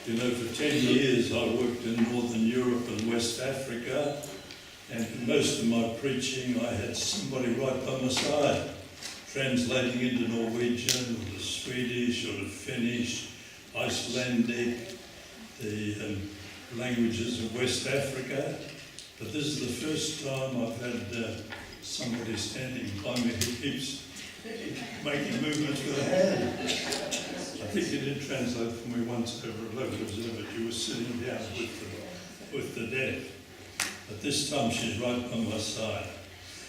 You know, for 10 years I worked in Northern Europe and West Africa, and for most of my preaching I had somebody right by my side, translating into Norwegian, or the Swedish, or the Finnish, Icelandic, the languages of West Africa. But this is the first time I've had somebody standing by me who keeps making movements with a hand. I think you did translate for me once over at Local Observer, but you were sitting down with the deaf. But this time she's right by my side.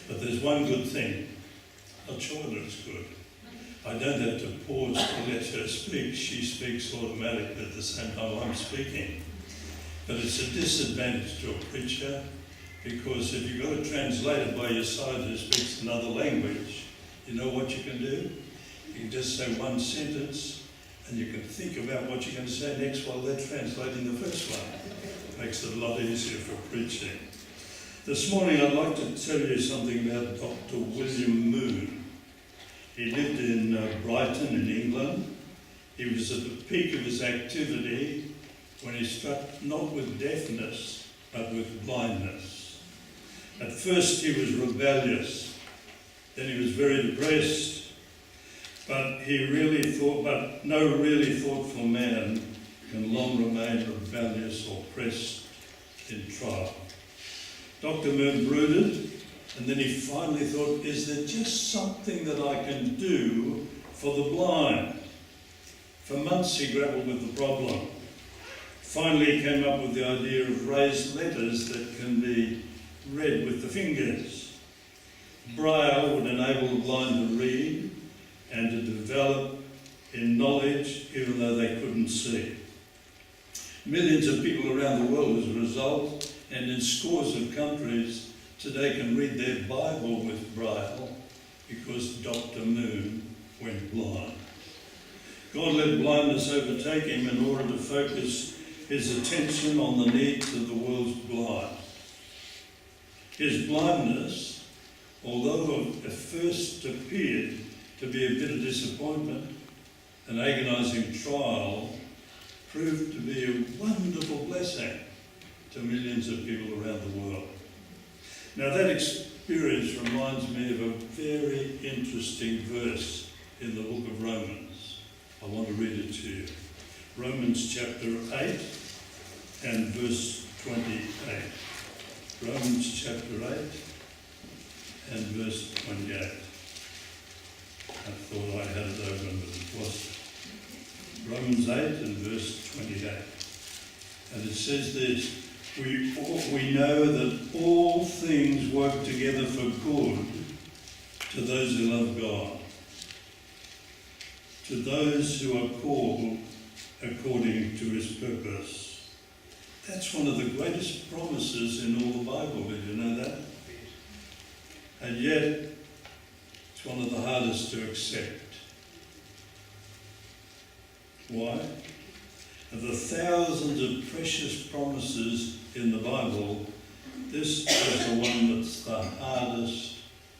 But there's one good thing. Not sure whether it's good. I don't have to pause to let her speak. She speaks automatically at the same time I'm speaking. But it's a disadvantage to a preacher, because if you've got a translator by your side who speaks another language, you know what you can do? You can just say one sentence, and you can think about what you're going to say next while they're translating the first one. It makes it a lot easier for preaching. This morning I'd like to tell you something about Dr. William Moon. He lived in Brighton in England. He was at the peak of his activity when he struck not with deafness, but with blindness. At first he was rebellious, then he was very depressed, but no really thoughtful man can long remain rebellious or pressed in trial. Dr. Moon brooded, and then he finally thought, is there just something that I can do for the blind? For months he grappled with the problem. Finally he came up with the idea of raised letters that can be read with the fingers. Braille would enable the blind to read and to develop in knowledge even though they couldn't see. Millions of people around the world as a result, and in scores of countries today, can read their Bible with Braille because Dr. Moon went blind. God let blindness overtake him in order to focus his attention on the needs of the world's blind. His blindness, although at first appeared to be a bit of disappointment, an agonising trial, proved to be a wonderful blessing to millions of people around the world. Now that experience reminds me of a very interesting verse in the book of Romans. I want to read it to you. Romans chapter 8 and verse 28. Romans chapter 8 and verse 28. I thought I had it open, but it wasn't. Romans 8 and verse 28. And it says this, we know that all things work together for good to those who love God, to those who are called according to his purpose. That's one of the greatest promises in all the Bible, did you know that? And yet, it's one of the hardest to accept. Why? Of the thousands of precious promises in the Bible, this is the one that's the hardest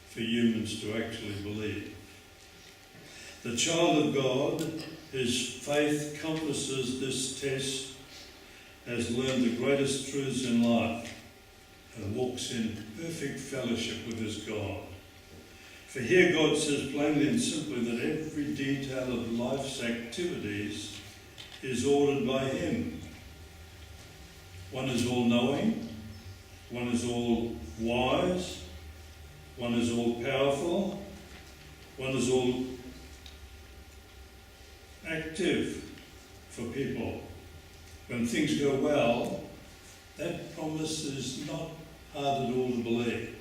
for humans to actually believe. The child of God, whose faith compasses this test, has learned the greatest truths in life and walks in perfect fellowship with his God. For here God says plainly and simply that every detail of life's activities is ordered by him. One is all-knowing, one is all-wise, one is all-powerful, one is all-active for people. When things go well, that promise is not hard at all to believe.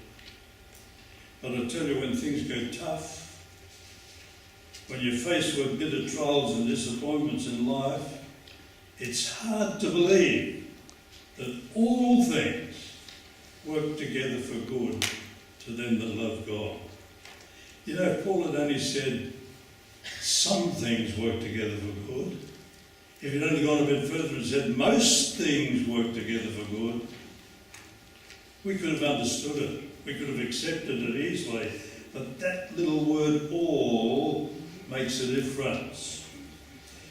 But I tell you, when things go tough, when you're faced with bitter trials and disappointments in life, it's hard to believe that all things work together for good to them that love God. You know, if Paul had only said some things work together for good, if he'd only gone a bit further and said most things work together for good, we could have understood it. We could have accepted it easily. But that little word all makes a difference.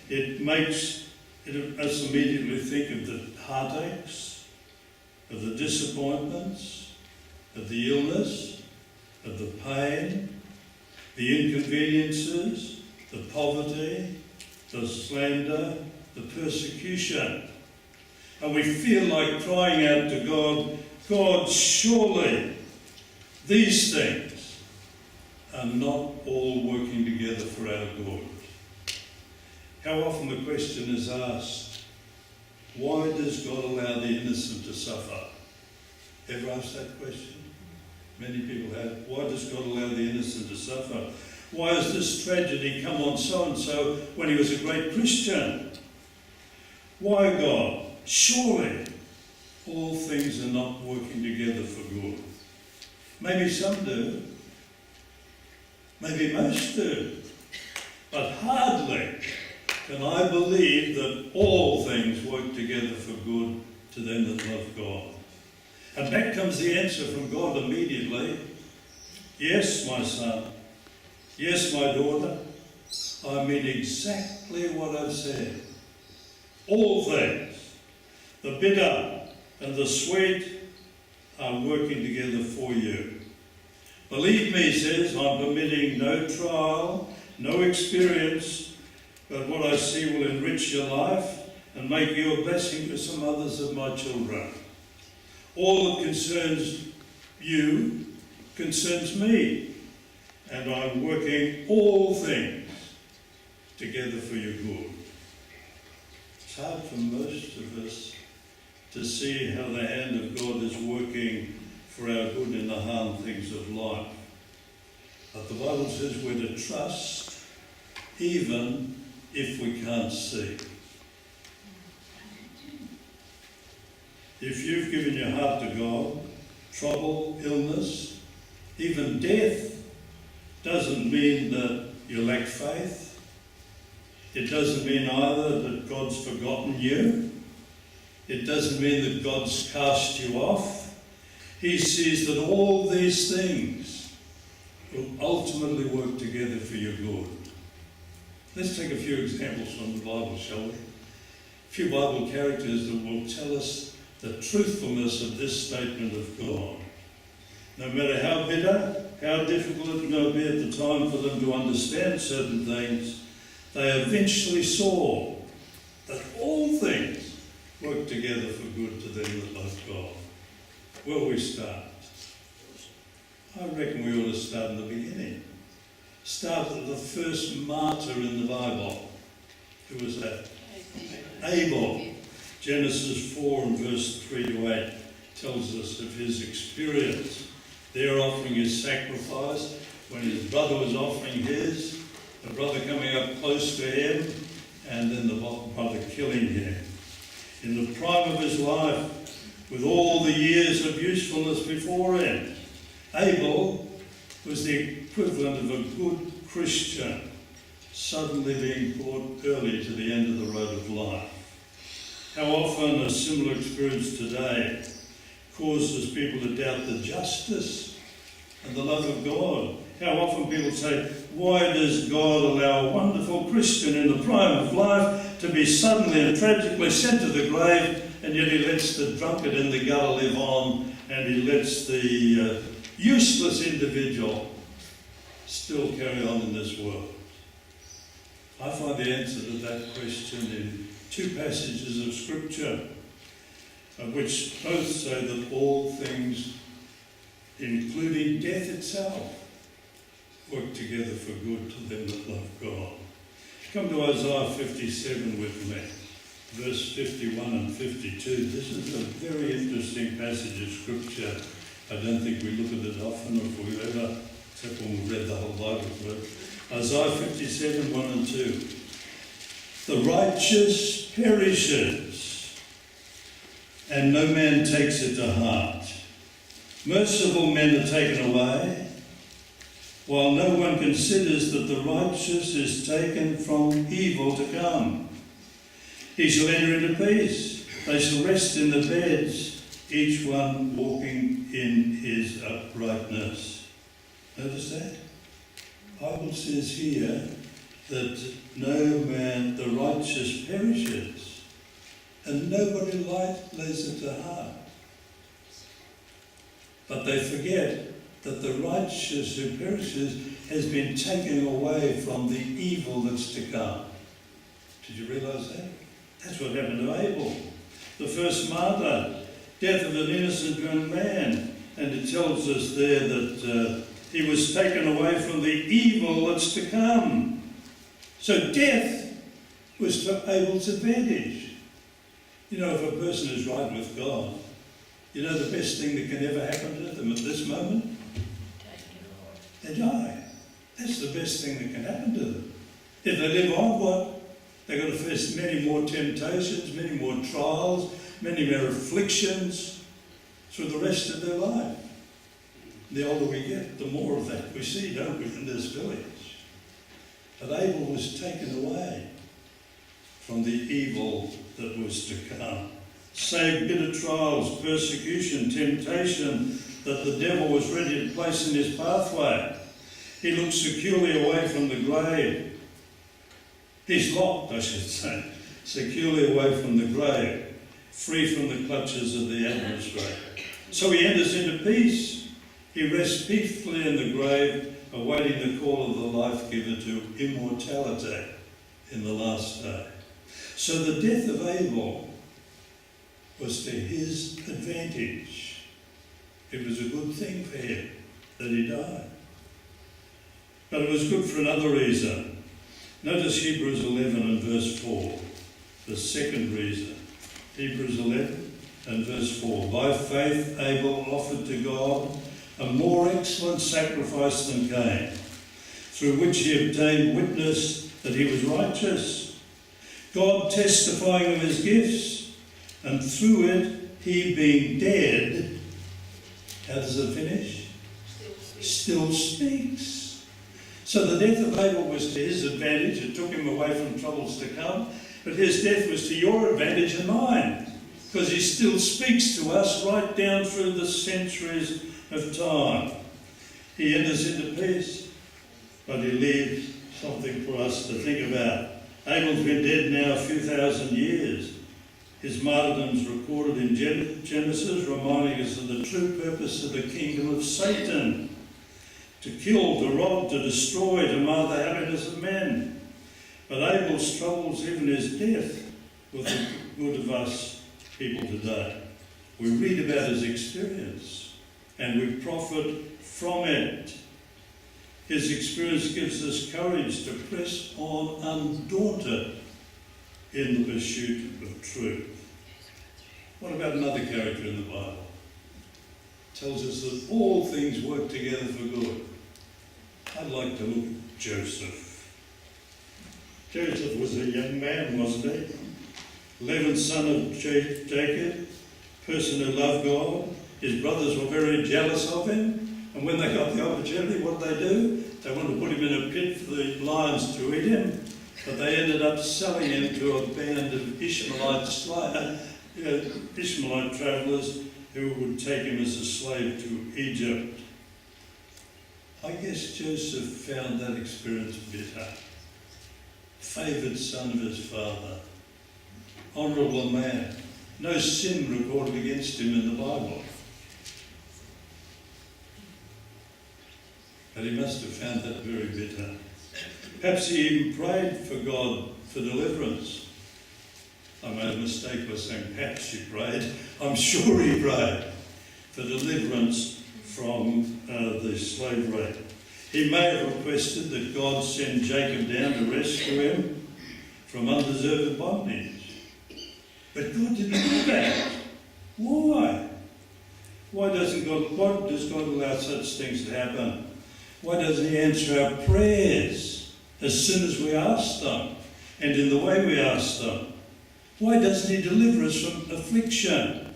It makes Us immediately think of the heartaches, of the disappointments, of the illness, of the pain, the inconveniences, the poverty, the slander, the persecution. And we feel like crying out to God, God, surely these things are not all working together for our good. How often the question is asked, why does God allow the innocent to suffer? Ever asked that question? Many people have. Why does God allow the innocent to suffer? Why has this tragedy come on so-and-so when he was a great Christian? Why, God? Surely all things are not working together for good. Maybe some do. Maybe most do. But hardly can I believe that all things work together for good to them that love God. And back comes the answer from God immediately. Yes, my son. Yes, my daughter. I mean exactly what I've said. All things, the bitter and the sweet, are working together for you. Believe me, he says, I'm permitting no trial, no experience, but what I see will enrich your life and make you a blessing to some others of my children. All that concerns you concerns me, and I'm working all things together for your good. It's hard for most of us to see how the hand of God is working for our good in the hard things of life. But the Bible says we're to trust even if we can't see. If you've given your heart to God, trouble, illness, even death doesn't mean that you lack faith. It doesn't mean either that God's forgotten you. It doesn't mean that God's cast you off. He sees that all these things will ultimately work together for your good. Let's take a few examples from the Bible, shall we? A few Bible characters that will tell us the truthfulness of this statement of God. No matter how bitter, how difficult it may be at the time for them to understand certain things, they eventually saw that all things work together for good to them that love God. Where we start? I reckon we ought to start in the beginning. Start with the first martyr in the Bible. Who was that? Abel. Genesis 4 and verse 3 to 8 tells us of his experience. There offering his sacrifice, when his brother was offering his, the brother coming up close to him, and then the brother killing him. In the prime of his life, with all the years of usefulness before him, Abel was the equivalent of a good Christian, suddenly being brought early to the end of the road of life. How often a similar experience today causes people to doubt the justice and the love of God. How often people say, why does God allow a wonderful Christian in the prime of life to be suddenly and tragically sent to the grave, and yet he lets the drunkard in the gutter live on, and he lets the useless individual still carry on in this world? I find the answer to that question in two passages of Scripture, which both say that all things, including death itself, work together for good to them that love God. Come to Isaiah 57 with me, verse 51 and 52. This is a very interesting passage of Scripture. I don't think we look at it often, or if we ever, except when we've read the whole Bible through. Isaiah 57, 1 and 2. The righteous perishes, and no man takes it to heart. Merciful men are taken away, while no one considers that the righteous is taken from evil to come. He shall enter into peace. They shall rest in the beds, each one walking in his uprightness. Notice that? The Bible says here, that no man, the righteous, perishes, and nobody lays it to heart. But they forget that the righteous who perishes has been taken away from the evil that's to come. Did you realise that? That's what happened to Abel, the first martyr, death of an innocent young man. And it tells us there that he was taken away from the evil that's to come. So death was to Abel's advantage. You know, if a person is right with God, you know the best thing that can ever happen to them at this moment? They die. That's the best thing that can happen to them. If they live on, what? They've got to face many more temptations, many more trials, many more afflictions through the rest of their life. The older we get, the more of that we see, don't we, in this village? But Abel was taken away from the evil that was to come. Save bitter trials, persecution, temptation that the devil was ready to place in his pathway. He looked securely away from the grave. He's locked, I should say, securely away from the grave, free from the clutches of the adversary. So he enters into peace. He rests peacefully in the grave, awaiting the call of the life-giver to immortality in the last day. So the death of Abel was to his advantage. It was a good thing for him that he died. But it was good for another reason. Notice Hebrews 11 and verse 4, the second reason. Hebrews 11 and verse 4. By faith Abel offered to God a more excellent sacrifice than Cain, through which he obtained witness that he was righteous, God testifying of his gifts, and through it he being dead, how does it finish? Still speaks. So the death of Abel was to his advantage. It took him away from troubles to come. But his death was to your advantage and mine, because he still speaks to us right down through the centuries of time. He enters into peace, but he leaves something for us to think about. Abel's been dead now a few thousand years. His martyrdom's recorded in Genesis, reminding us of the true purpose of the kingdom of Satan: to kill, to rob, to destroy, to mar the happiness of men. But Abel's troubles, even his death, were for the good of us people today. We read about his experience and we profit from it. His experience gives us courage to press on undaunted in the pursuit of truth. What about another character in the Bible? It tells us that all things work together for good. I'd like to look at Joseph. Joseph was a young man, wasn't he? 11th son of Jacob, person who loved God. His brothers were very jealous of him, and when they got the opportunity, what did they do? They wanted to put him in a pit for the lions to eat him, but they ended up selling him to a band of Ishmaelite travellers who would take him as a slave to Egypt. I guess Joseph found that experience bitter. Favoured son of his father, honourable man, no sin recorded against him in the Bible. But he must have found that very bitter. Perhaps he even prayed for God for deliverance. I made a mistake by saying perhaps he prayed. I'm sure he prayed for deliverance from the slavery. He may have requested that God send Jacob down to rescue him from undeserved bondage. But God didn't do that. Why? Why does God allow such things to happen? Why doesn't he answer our prayers as soon as we ask them and in the way we ask them? Why doesn't he deliver us from affliction?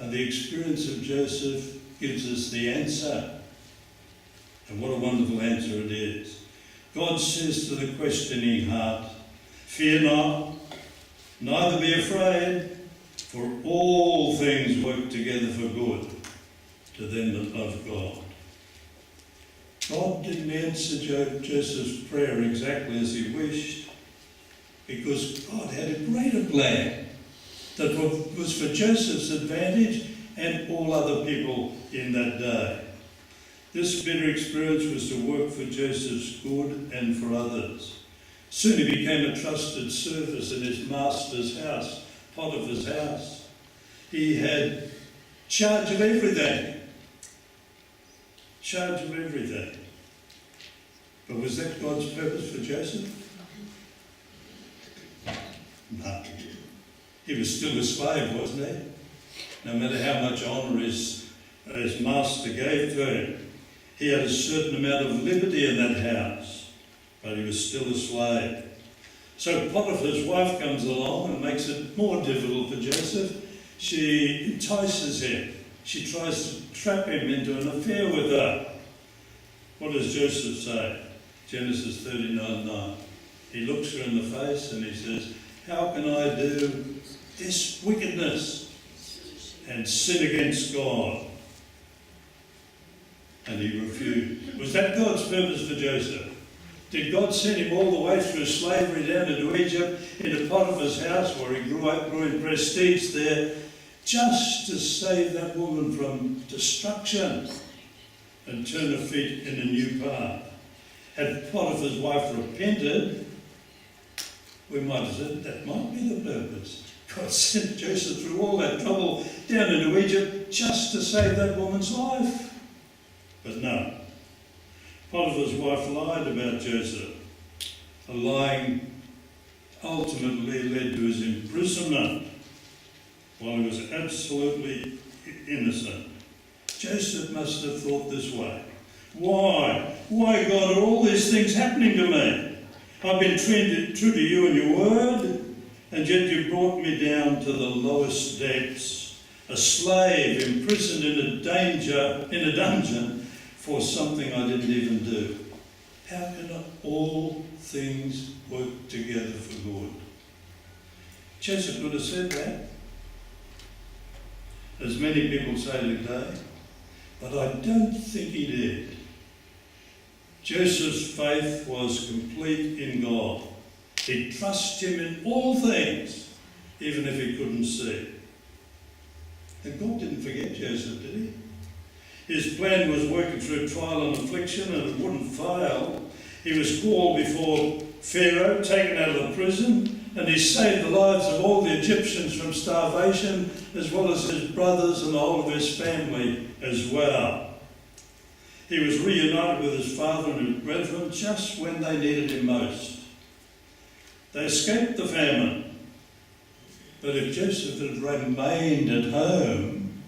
And the experience of Joseph gives us the answer. And what a wonderful answer it is. God says to the questioning heart, fear not, neither be afraid, for all things work together for good to them that love God. God didn't answer Joseph's prayer exactly as he wished, because God had a greater plan that was for Joseph's advantage and all other people in that day. This bitter experience was to work for Joseph's good and for others. Soon he became a trusted servant in his master's house, Potiphar's house. He had charge of everything. Charge of everything. But was that God's purpose for Joseph? No. He was still a slave, wasn't he? No matter how much honour his master gave to him. He had a certain amount of liberty in that house, but he was still a slave. So Potiphar's wife comes along and makes it more difficult for Joseph. She entices him. She tries to trap him into an affair with her. What does Joseph say? Genesis 39:9. He looks her in the face and he says, "How can I do this wickedness and sin against God?" And he refused. Was that God's purpose for Joseph? Did God send him all the way through slavery down into Egypt, into Potiphar's house where he grew in prestige there, just to save that woman from destruction and turn her feet in a new path? Had Potiphar's wife repented, we might have said that might be the purpose. God sent Joseph through all that trouble down into Egypt just to save that woman's life. But no. Potiphar's wife lied about Joseph. The lying ultimately led to his imprisonment while he was absolutely innocent. Joseph must have thought this way. Why? Why, God, are all these things happening to me? I've been true to you and your word, and yet you brought me down to the lowest depths, a slave imprisoned in a dungeon for something I didn't even do. How can all things work together for good? Joseph could have said that, as many people say today, but I don't think he did. Joseph's faith was complete in God. He trusted him in all things, even if he couldn't see. And God didn't forget Joseph, did he? His plan was working through trial and affliction, and it wouldn't fail. He was called before Pharaoh, taken out of the prison, and he saved the lives of all the Egyptians from starvation, as well as his brothers and the whole of his family as well. He was reunited with his father and his brethren just when they needed him most. They escaped the famine. But if Joseph had remained at home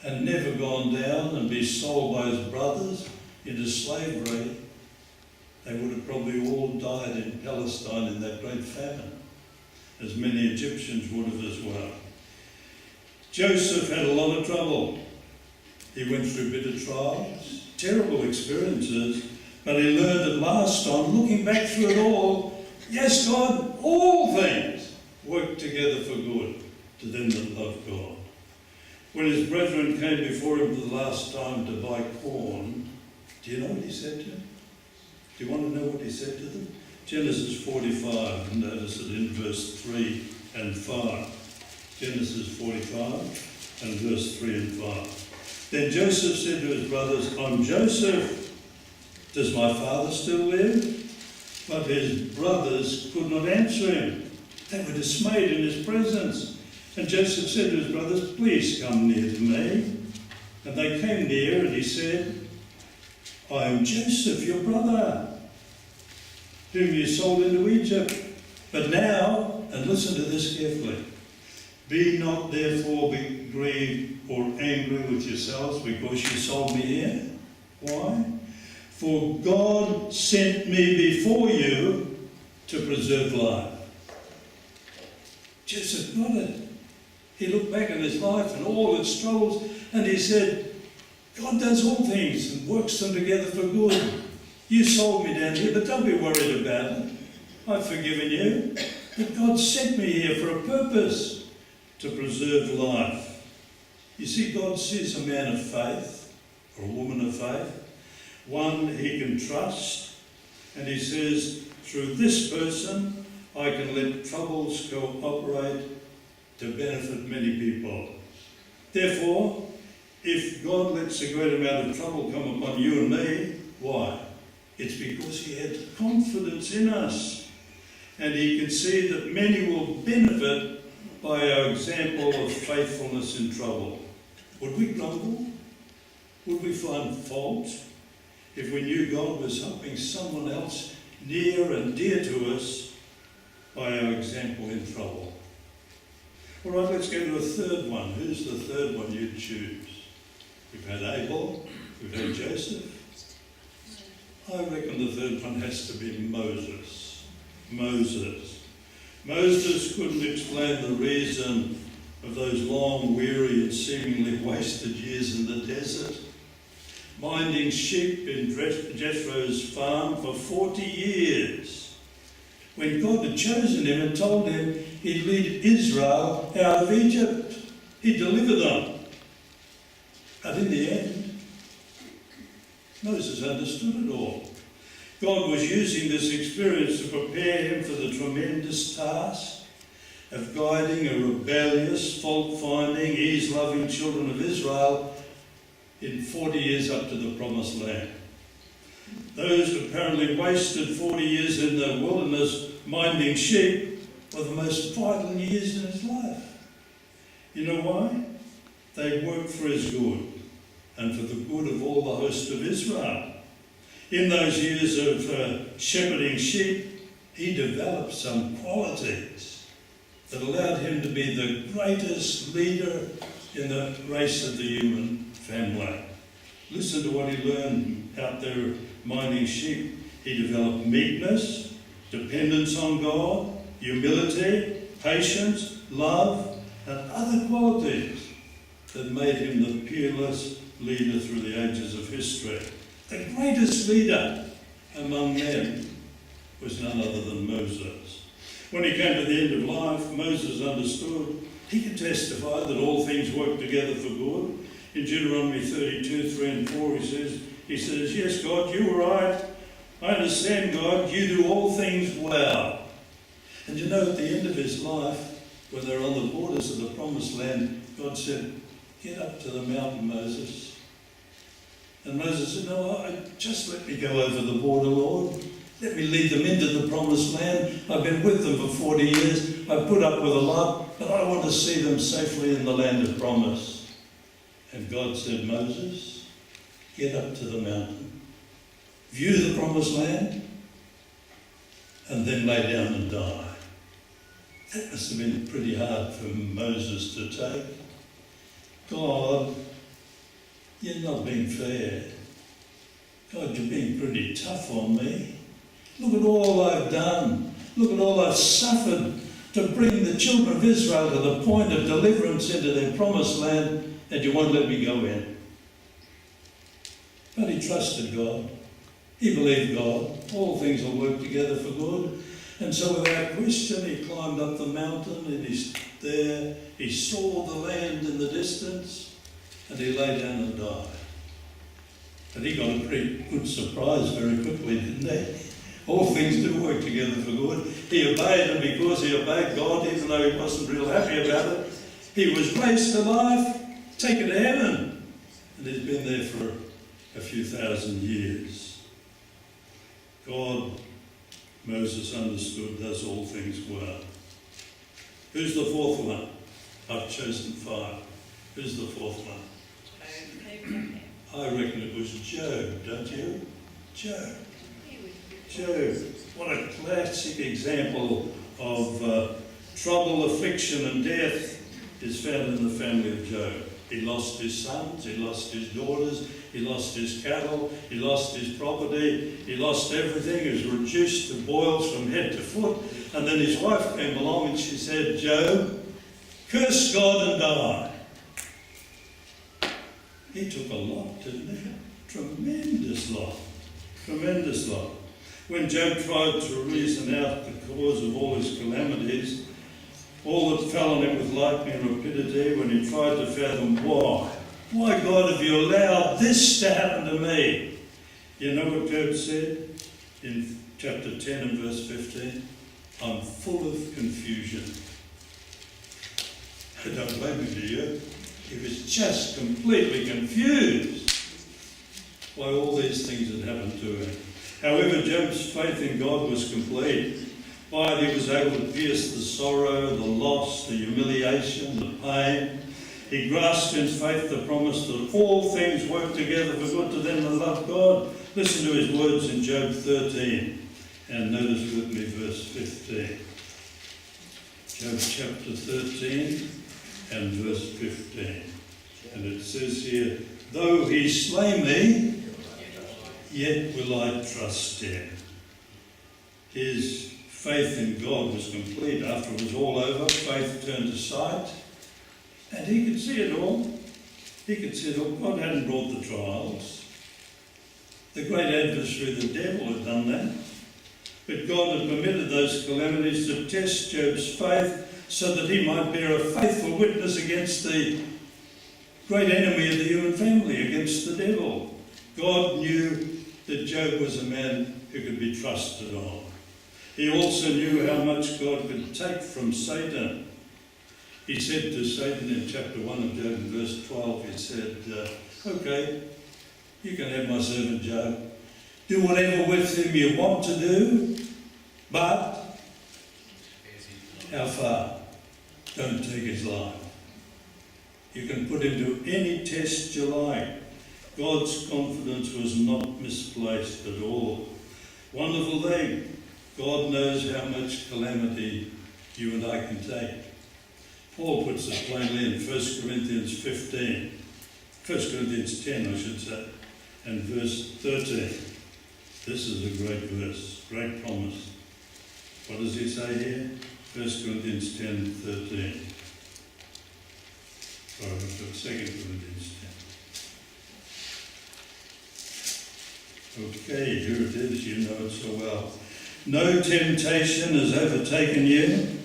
and never gone down and be sold by his brothers into slavery, they would have probably all died in Palestine in that great famine, as many Egyptians would have as well. Joseph had a lot of trouble. He went through bitter trials, terrible experiences, but he learned at last on, looking back through it all, yes, God, all things work together for good to them that love God. When his brethren came before him for the last time to buy corn, do you know what he said to them? Do you want to know what he said to them? Genesis 45, and notice it in verse 3 and 5. Genesis 45 and verse 3 and 5. Then Joseph said to his brothers, I'm Joseph. Does my father still live? But his brothers could not answer him. They were dismayed in his presence. And Joseph said to his brothers, please come near to me. And they came near, and he said, I am Joseph, your brother, whom you sold into Egypt. But now, and listen to this carefully, be not therefore grieved or angry with yourselves because you sold me here. Why? For God sent me before you to preserve life. Joseph got it. He looked back at his life and all its troubles, and he said, God does all things and works them together for good. You sold me down here, but don't be worried about it. I've forgiven you. But God sent me here for a purpose, to preserve life. You see, God sees a man of faith, or a woman of faith, one he can trust. And he says, through this person, I can let troubles cooperate to benefit many people. Therefore, if God lets a great amount of trouble come upon you and me, why? It's because he had confidence in us. And he can see that many will benefit by our example of faithfulness in trouble. Would we grumble? Would we find fault if we knew God was helping someone else near and dear to us by our example in trouble? All right, let's go to a third one. Who's the third one you'd choose? We've had Abel, we've had Joseph. I reckon the third one has to be Moses. Moses couldn't explain the reason of those long, weary and seemingly wasted years in the desert, minding sheep in Jethro's farm for 40 years, when God had chosen him and told him he'd lead Israel out of Egypt. He'd deliver them. But in the end, Moses understood it all. God was using this experience to prepare him for the tremendous task of guiding a rebellious, fault-finding, ease-loving children of Israel in 40 years up to the promised land. Those apparently wasted 40 years in the wilderness minding sheep were the most vital years in his life. You know why? They worked for his good and for the good of all the host of Israel. In those years of shepherding sheep, he developed some qualities that allowed him to be the greatest leader in the race of the human family. Listen to what he learned out there minding sheep. He developed meekness, dependence on God, humility, patience, love, and other qualities that made him the peerless leader through the ages of history. The greatest leader among them was none other than Moses. When he came to the end of life, Moses understood. He could testify that all things work together for good. In Deuteronomy 32, 3 and 4, he says, yes, God, you were right. I understand, God, you do all things well. And you know, at the end of his life, when they're on the borders of the promised land, God said, get up to the mountain, Moses. And Moses said, no, just let me go over the border, Lord. Let me lead them into the promised land. I've been with them for 40 years. I've put up with a lot, but I want to see them safely in the land of promise. And God said, Moses, get up to the mountain, view the promised land, and then lay down and die. That must have been pretty hard for Moses to take. God, you're not being fair. God, you're being pretty tough on me. Look at all I've done. Look at all I've suffered to bring the children of Israel to the point of deliverance into their promised land, and you won't let me go in. But he trusted God. He believed God. All things will work together for good. And so without question, he climbed up the mountain, and he's there. He saw the land in the distance, and he lay down and died. But he got a pretty good surprise very quickly, didn't he? All things do work together for good. He obeyed, and because he obeyed God, even though he wasn't real happy about it, he was raised to life, taken to heaven, and he's been there for a few thousand years. God, Moses understood, does all things well. Who's the fourth one? I've chosen 5. Who's the fourth one? I reckon it was Job, don't you? Job. Job. What a classic example of trouble, affliction and death is found in the family of Job. He lost his sons, he lost his daughters, he lost his cattle, he lost his property, he lost everything. He was reduced to boils from head to foot. And then his wife came along and she said, Job, curse God and die. He took a lot, didn't he? Tremendous lot. Tremendous lot. When Job tried to reason out the cause of all his calamities, all that fell on him with lightning rapidity, when he tried to fathom why God, have you allowed this to happen to me? You know what Job said in chapter 10 and verse 15? I'm full of confusion. I don't blame him, do you? He was just completely confused by all these things that happened to him. However, Job's faith in God was complete. By it, he was able to pierce the sorrow, the loss, the humiliation, the pain. He grasped in faith the promise that all things work together for good to them that love God. Listen to his words in Job 13, and notice with me verse 15. Job chapter 13 and verse 15. And it says here, though he slay me, yet will I trust him. His faith in God was complete. After it was all over, faith turned to sight, and he could see it all. He could see it all. God hadn't brought the trials. The great adversary, the devil, had done that. But God had permitted those calamities to test Job's faith so that he might bear a faithful witness against the great enemy of the human family, against the devil. God knew that Job was a man who could be trusted on. He also knew how much God could take from Satan. He said to Satan in chapter 1 of Job, in verse 12, he said, okay, you can have my servant Job. Do whatever with him you want to do, but how far? Don't take his life. You can put him to any test you like. God's confidence was not misplaced at all. Wonderful thing. God knows how much calamity you and I can take. Paul puts it plainly in 1 Corinthians 15. 1 Corinthians 10, I should say, and verse 13. This is a great verse, great promise. What does he say here? 1 Corinthians 10, 13. Sorry, I've got 2 Corinthians 10. Okay, here it is, you know it so well. No temptation has overtaken you,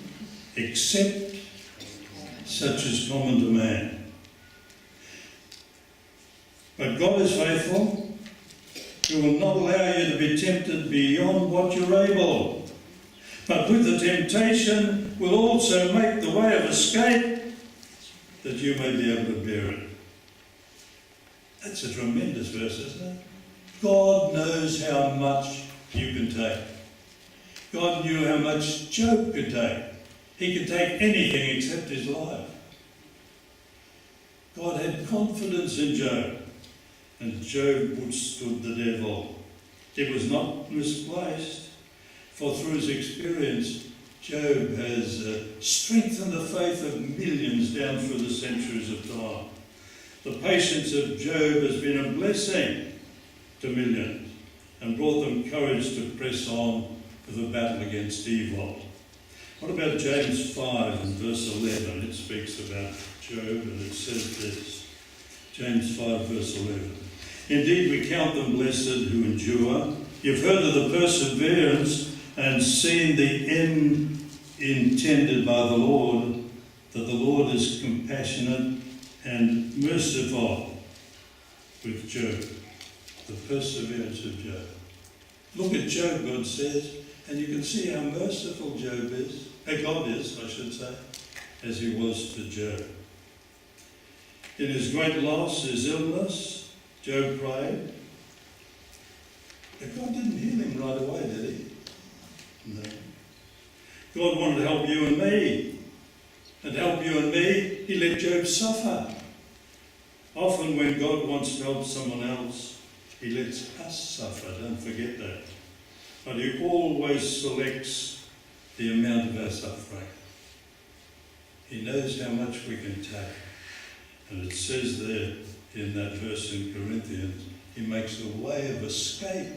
except such as common to man. But God is faithful, who will not allow you to be tempted beyond what you're able. But with the temptation will also make the way of escape, that you may be able to bear it. That's a tremendous verse, isn't it? God knows how much you can take. God knew how much Job could take. He could take anything except his life. God had confidence in Job, and Job withstood the devil. It was not misplaced, for through his experience, Job has strengthened the faith of millions down through the centuries of time. The patience of Job has been a blessing to millions and brought them courage to press on with the battle against evil. What about James 5 and verse 11? It speaks about Job, and it says this. James 5 verse 11. Indeed, we count them blessed who endure. You've heard of the perseverance and seen the end intended by the Lord, that the Lord is compassionate and merciful with Job. The perseverance of Job. Look at Job, God says, and you can see how merciful Job is. God is, I should say, as he was to Job. In his great loss, his illness, Job prayed. But God didn't heal him right away, did he? No. God wanted to help you and me. And help you and me, he let Job suffer. Often when God wants to help someone else, he lets us suffer, don't forget that. But he always selects the amount of our suffering. He knows how much we can take. And it says there in that verse in Corinthians, he makes a way of escape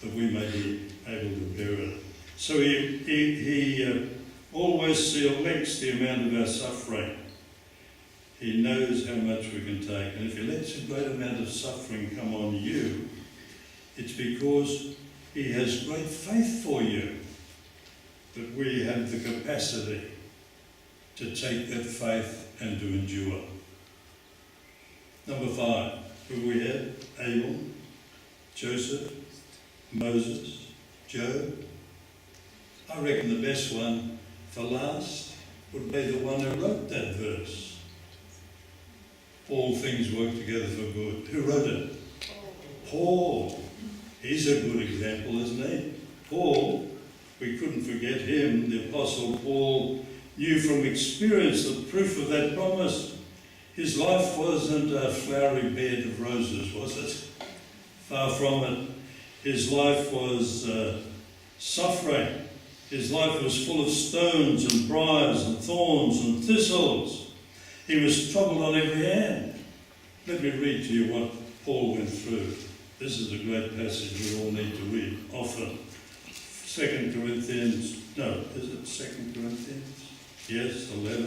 that we may be able to bear it. So he always selects the amount of our suffering. He knows how much we can take. And if he lets a great amount of suffering come on you, it's because he has great faith for you, that we have the capacity to take that faith and to endure. Number 5, who we had? Abel. Joseph, Moses, Job. I reckon the best one for last would be the one who wrote that verse. All things work together for good. Who wrote it? Paul. He's a good example, isn't he? Paul, we couldn't forget him. The Apostle Paul knew from experience the proof of that promise. His life wasn't a flowery bed of roses, was it? Far from it. His life was suffering. His life was full of stones and briars and thorns and thistles. He was troubled on every hand. Let me read to you what Paul went through. This is a great passage we all need to read often. 2 Corinthians, no, is it 2 Corinthians? Yes, 11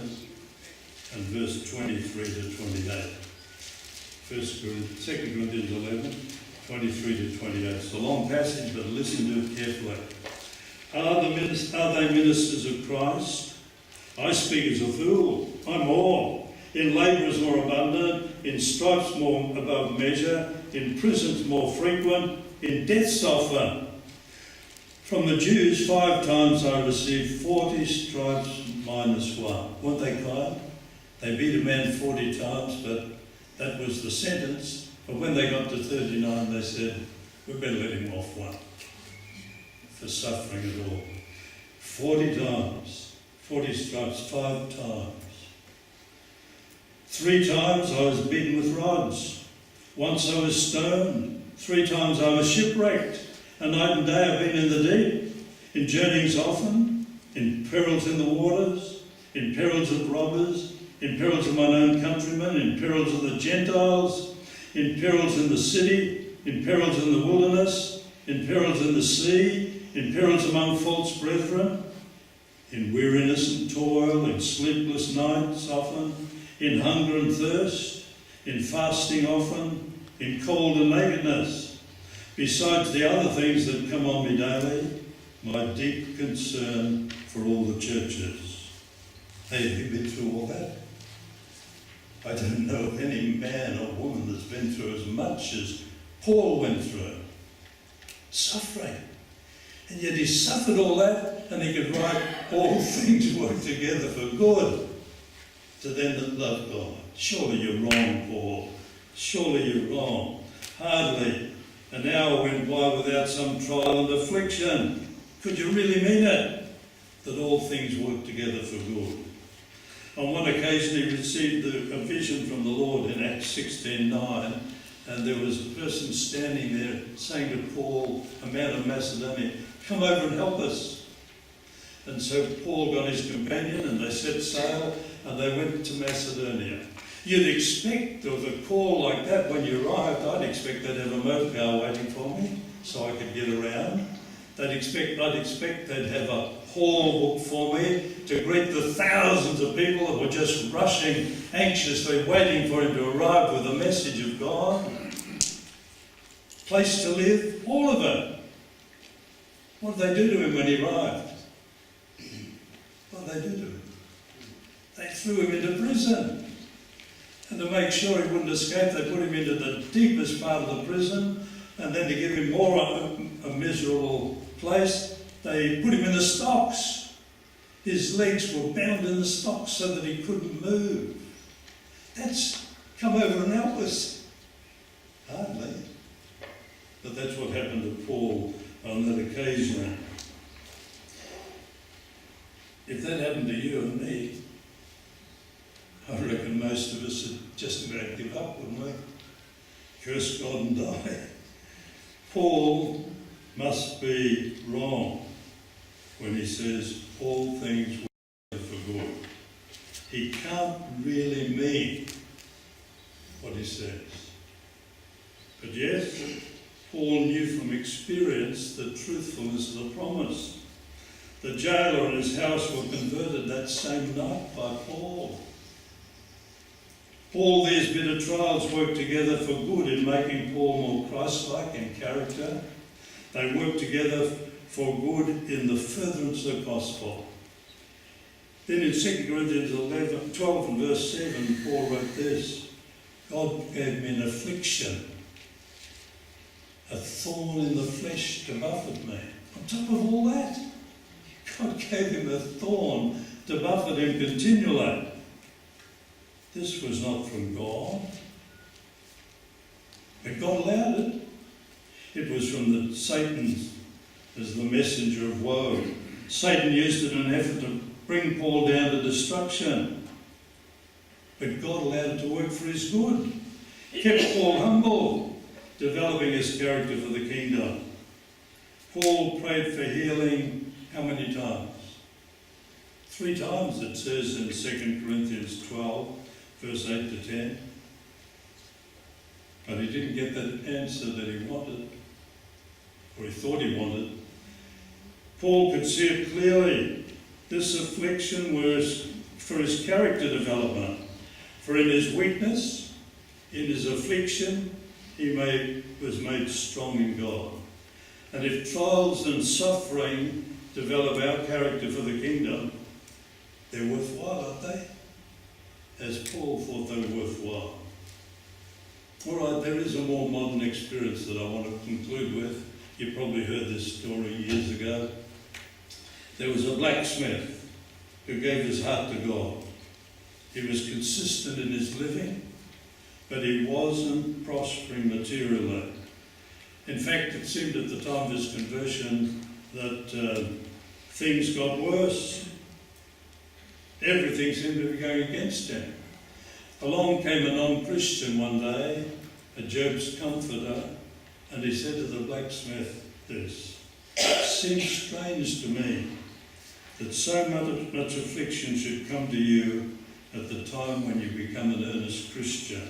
and verse 23 to 28. 2 Corinthians 11, 23 to 28. It's a long passage, but listen to it carefully. Are they ministers of Christ? I speak as a fool. I'm more. In labours more abundant, in stripes more above measure, in prisons more frequent, in deaths often. From the Jews 5 times I received 40 stripes minus 1. Weren't they kind? They beat a man 40 times, but that was the sentence. But when they got to 39, they said, we better let him off one for suffering at all. 40 times, 40 stripes, 5 times. 3 times I was beaten with rods. Once I was stoned. 3 times I was shipwrecked. A night and day I've been in the deep, in journeyings often, in perils in the waters, in perils of robbers, in perils of mine own countrymen, in perils of the Gentiles, in perils in the city, in perils in the wilderness, in perils in the sea, in perils among false brethren, in weariness and toil, in sleepless nights often, in hunger and thirst, in fasting often, in cold and nakedness, besides the other things that come on me daily, my deep concern for all the churches. Hey, have you been through all that? I don't know of any man or woman that's been through as much as Paul went through. Suffering. And yet he suffered all that, and he could write, all things work together for good to them that love God. Surely you're wrong, Paul. Surely you're wrong. Hardly an hour went by without some trial and affliction. Could you really mean it? That all things work together for good. On one occasion he received a vision from the Lord in Acts 16:9, and there was a person standing there saying to Paul, a man of Macedonia, come over and help us. And so Paul got his companion and they set sail and they went to Macedonia. You'd expect with a call like that when you arrived, I'd expect they'd have a motor car waiting for me so I could get around. I'd expect they'd have a hall booked for me to greet the thousands of people that were just rushing, anxiously waiting for him to arrive with the message of God. Place to live, all of it. What did they do to him when he arrived? What did they do to him? They threw him into prison. And to make sure he wouldn't escape, they put him into the deepest part of the prison, and then to give him more a miserable place, they put him in the stocks. His legs were bound in the stocks so that he couldn't move. That's come over and help us. Hardly. But that's what happened to Paul on that occasion. If that happened to you and me, I reckon most of us would just about give up, wouldn't we? Curse God and die. Paul must be wrong when he says all things work for good. He can't really mean what he says. But yes, Paul knew from experience the truthfulness of the promise. The jailer and his house were converted that same night by Paul. All these bitter trials work together for good in making Paul more Christ-like in character. They work together for good in the furtherance of the gospel. Then in 2 Corinthians 12 and verse 7, Paul wrote this, God gave me an affliction a thorn in the flesh to buffet me. On top of all that, God gave him a thorn to buffet him continually. This was not from God, but God allowed it. It was from Satan as the messenger of woe. Satan used it in an effort to bring Paul down to destruction. But God allowed it to work for his good. Kept Paul humble, developing his character for the kingdom. Paul prayed for healing how many times? 3 times it says in 2 Corinthians 12, verse 8 to 10. But he didn't get that answer that he wanted, or he thought he wanted. Paul could see it clearly. This affliction was for his character development. For in his weakness, in his affliction, he was made strong in God. And if trials and suffering develop our character for the kingdom, they're worthwhile, aren't they? As Paul thought they were worthwhile. All right, there is a more modern experience that I want to conclude with. You probably heard this story years ago. There was a blacksmith who gave his heart to God. He was consistent in his living, but he wasn't prospering materially. In fact, it seemed at the time of his conversion that things got worse. Everything seemed to be going against him. Along came a non-Christian one day, a Job's comforter, and he said to the blacksmith this: "It seems strange to me that so much affliction should come to you at the time when you become an earnest Christian.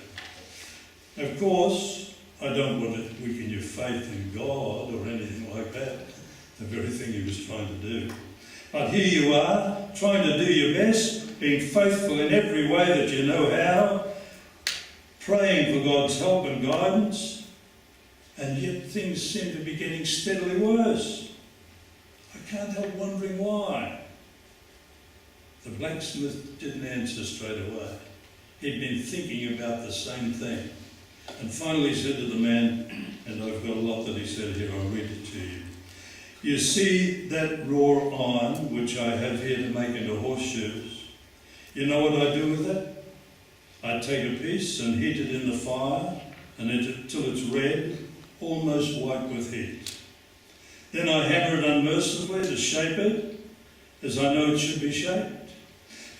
Of course, I don't want to weaken your faith in God or anything like that, the very thing he was trying to do. But here you are, trying to do your best, being faithful in every way that you know how, praying for God's help and guidance, and yet things seem to be getting steadily worse. I can't help wondering why." The blacksmith didn't answer straight away. He'd been thinking about the same thing. And finally said to the man, and I've got a lot that he said here, I'll read it to you. "You see that raw iron which I have here to make into horseshoes? You know what I do with it? I take a piece and heat it in the fire until it's red, almost white with heat. Then I hammer it unmercifully to shape it as I know it should be shaped.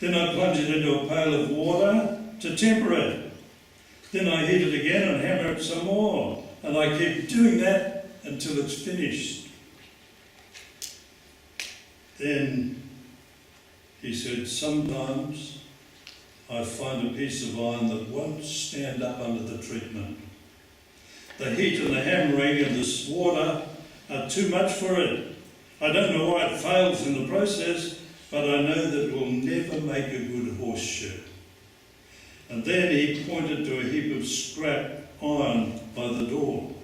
Then I plunge it into a pail of water to temper it. Then I heat it again and hammer it some more. And I keep doing that until it's finished." Then he said, "Sometimes I find a piece of iron that won't stand up under the treatment. The heat and the hammering and this water are too much for it. I don't know why it fails in the process, but I know that it will never make a good horseshoe." And then he pointed to a heap of scrap iron by the door.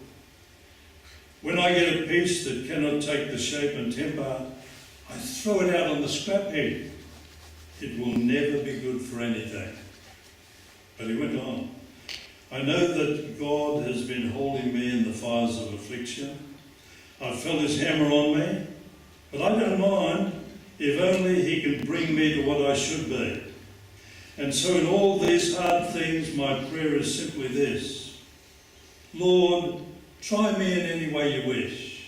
"When I get a piece that cannot take the shape and temper, I throw it out on the scrap heap. It will never be good for anything." But he went on, "I know that God has been holding me in the fires of affliction. I've felt his hammer on me, but I don't mind if only he can bring me to what I should be. And so in all these hard things, my prayer is simply this: Lord, try me in any way you wish,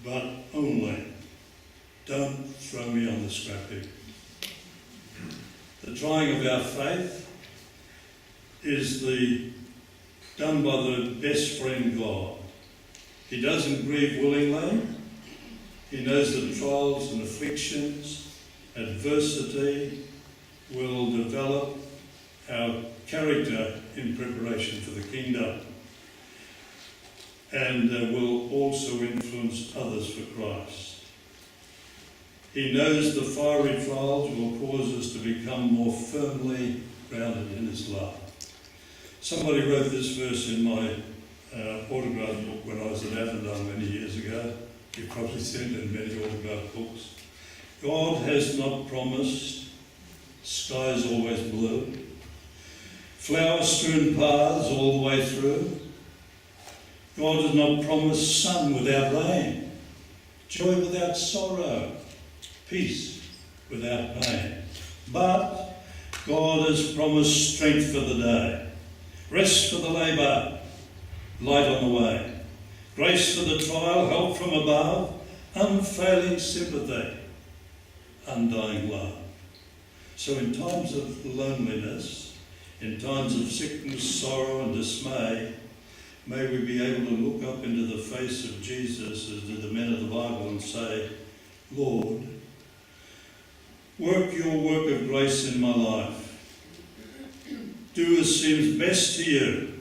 but only don't throw me on the scrap heap." The trying of our faith is done by the best friend God. He doesn't grieve willingly. He knows that trials and afflictions, adversity will develop our character in preparation for the kingdom, and will also influence others for Christ. He knows the fiery trials will cause us to become more firmly grounded in his love. Somebody wrote this verse in my autograph book when I was at Avondale many years ago. You've probably seen it in many autograph books. God has not promised skies always blue, flower-strewn paths all the way through. God has not promised sun without rain, joy without sorrow, peace without pain. But God has promised strength for the day, rest for the labour, light on the way, grace for the trial, help from above, unfailing sympathy, undying love. So in times of loneliness, in times of sickness, sorrow and dismay, may we be able to look up into the face of Jesus as did the men of the Bible and say, Lord, work your work of grace in my life. Do as seems best to you,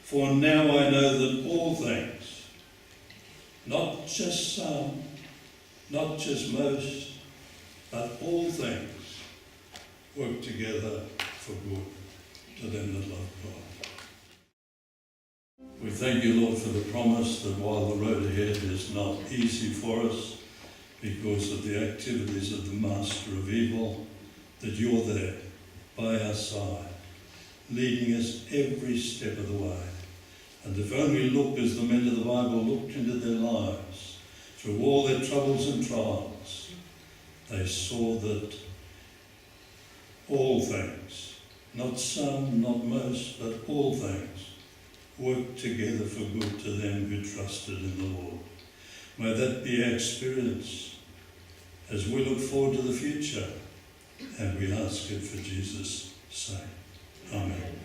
for now I know that all things, not just some, not just most, but all things work together for good to them that love God. We thank you, Lord, for the promise that while the road ahead is not easy for us because of the activities of the master of evil, that you're there by our side, leading us every step of the way. And if only look as the men of the Bible looked into their lives, through all their troubles and trials, they saw that all things, not some, not most, but all things, work together for good to them who trusted in the Lord. May that be our experience as we look forward to the future, and we ask it for Jesus' sake. Amen.